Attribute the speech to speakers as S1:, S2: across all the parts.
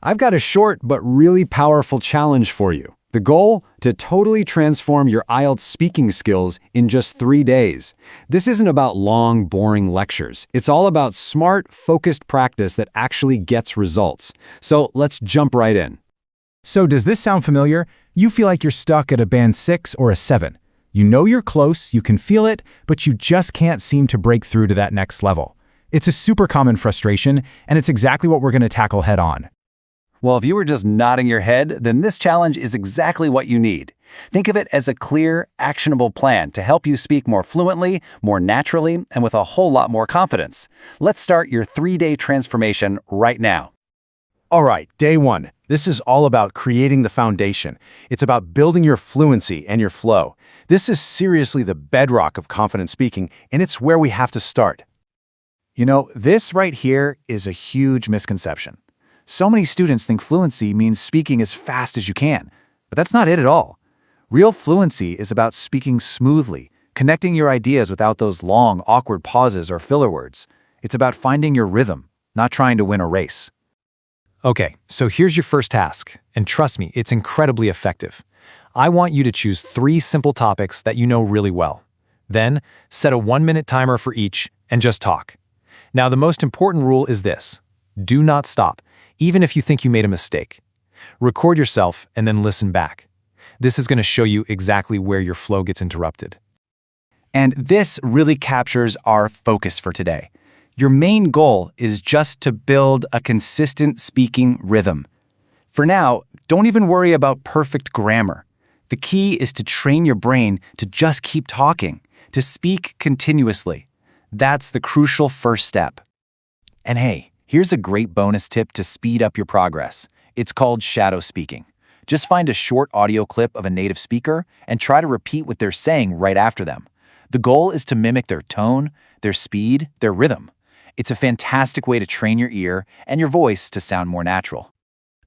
S1: I've got a short but really powerful challenge for you. The goal? To totally transform your IELTS speaking skills in just 3 days. This isn't about long, boring lectures. It's all about smart, focused practice that actually gets results. So let's jump right in.
S2: So does this sound familiar? You feel like you're stuck at a band 6 or a 7. You know you're close, you can feel it, but you just can't seem to break through to that next level. It's a super common frustration, and it's exactly what we're going to tackle head on.
S1: Well, if you were just nodding your head, then this challenge is exactly what you need. Think of it as a clear, actionable plan to help you speak more fluently, more naturally, and with a whole lot more confidence. Let's start your 3-day transformation right now.
S3: All right, day 1. This is all about creating the foundation. It's about building your fluency and your flow. This is seriously the bedrock of confident speaking, and it's where we have to start.
S4: You know, this right here is a huge misconception. So many students think fluency means speaking as fast as you can, but that's not it at all. Real fluency is about speaking smoothly, connecting your ideas without those long, awkward pauses or filler words. It's about finding your rhythm, not trying to win a race.
S2: Okay, so here's your first task, and trust me, it's incredibly effective. I want you to choose 3 simple topics that you know really well. Then, set a 1-minute timer for each and just talk. Now, the most important rule is this: do not stop, even if you think you made a mistake. Record yourself and then listen back. This is going to show you exactly where your flow gets interrupted.
S5: And this really captures our focus for today. Your main goal is just to build a consistent speaking rhythm. For now, don't even worry about perfect grammar. The key is to train your brain to just keep talking, to speak continuously. That's the crucial first step. And hey, here's a great bonus tip to speed up your progress. It's called shadow speaking. Just find a short audio clip of a native speaker and try to repeat what they're saying right after them. The goal is to mimic their tone, their speed, their rhythm. It's a fantastic way to train your ear and your voice to sound more natural.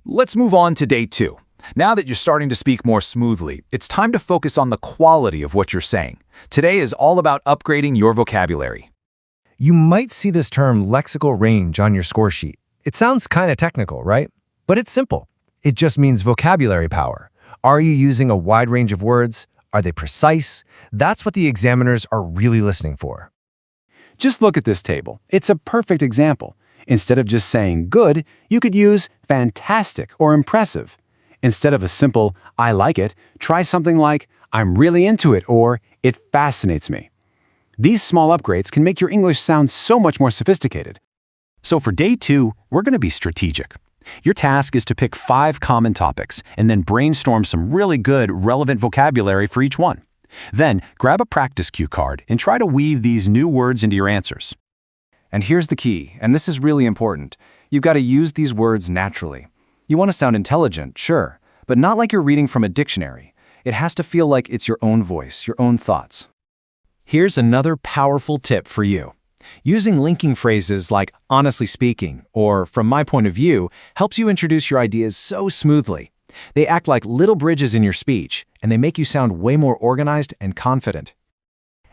S3: Let's move on to day 2. Now that you're starting to speak more smoothly, it's time to focus on the quality of what you're saying. Today is all about upgrading your vocabulary.
S6: You might see this term lexical range on your score sheet. It sounds kind of technical, right? But it's simple. It just means vocabulary power. Are you using a wide range of words? Are they precise? That's what the examiners are really listening for.
S1: Just look at this table. It's a perfect example. Instead of just saying good, you could use fantastic or impressive. Instead of a simple I like it, try something like I'm really into it or it fascinates me. These small upgrades can make your English sound so much more sophisticated. So for day 2, we're going to be strategic. Your task is to pick 5 common topics and then brainstorm some really good, relevant vocabulary for each one. Then, grab a practice cue card and try to weave these new words into your answers.
S5: And here's the key, and this is really important. You've got to use these words naturally. You want to sound intelligent, sure, but not like you're reading from a dictionary. It has to feel like it's your own voice, your own thoughts.
S2: Here's another powerful tip for you. Using linking phrases like honestly speaking or from my point of view helps you introduce your ideas so smoothly. They act like little bridges in your speech, and they make you sound way more organized and confident.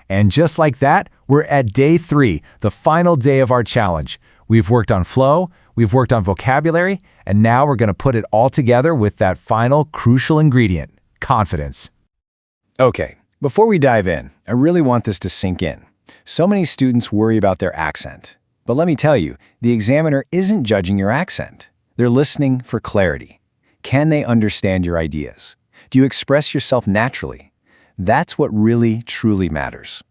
S2: And just like that, we're at day 3, the final day of our challenge. We've worked on flow, we've worked on vocabulary, and now we're going to put it all together with that final crucial ingredient, confidence.
S5: Okay, before we dive in, I really want this to sink in. So many students worry about their accent. But let me tell you, the examiner isn't judging your accent. They're listening for clarity. Can they understand your ideas? Do you express yourself naturally? That's what really, truly matters.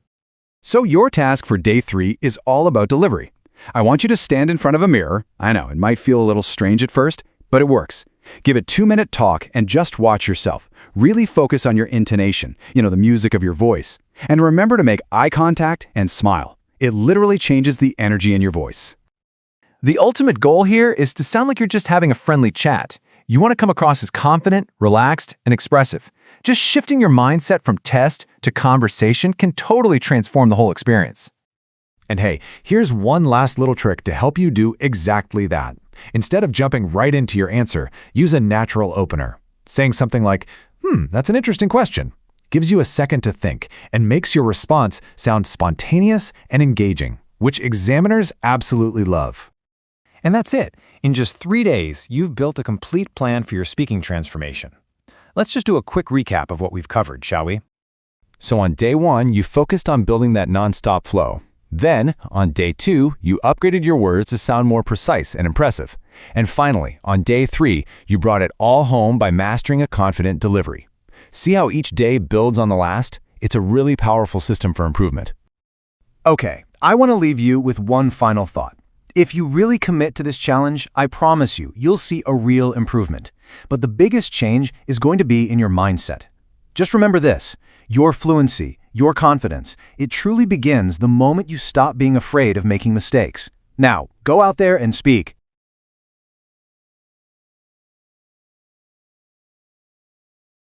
S3: So your task for day 3 is all about delivery. I want you to stand in front of a mirror. I know, it might feel a little strange at first, but it works. Give a 2-minute talk and just watch yourself. Really focus on your intonation, the music of your voice. And remember to make eye contact and smile. It literally changes the energy in your voice.
S2: The ultimate goal here is to sound like you're just having a friendly chat. You want to come across as confident, relaxed, and expressive. Just shifting your mindset from test to conversation can totally transform the whole experience.
S3: And hey, here's one last little trick to help you do exactly that. Instead of jumping right into your answer, use a natural opener. Saying something like, that's an interesting question, gives you a second to think and makes your response sound spontaneous and engaging, which examiners absolutely love.
S6: And that's it. In just 3 days, you've built a complete plan for your speaking transformation. Let's just do a quick recap of what we've covered, shall we?
S3: So on day 1, you focused on building that nonstop flow. Then, on day 2, you upgraded your words to sound more precise and impressive. And finally, on day 3, you brought it all home by mastering a confident delivery. See how each day builds on the last? It's a really powerful system for improvement.
S2: Okay, I want to leave you with one final thought. If you really commit to this challenge, I promise you, you'll see a real improvement. But the biggest change is going to be in your mindset. Just remember this, your fluency, your confidence, it truly begins the moment you stop being afraid of making mistakes. Now, go out there and speak.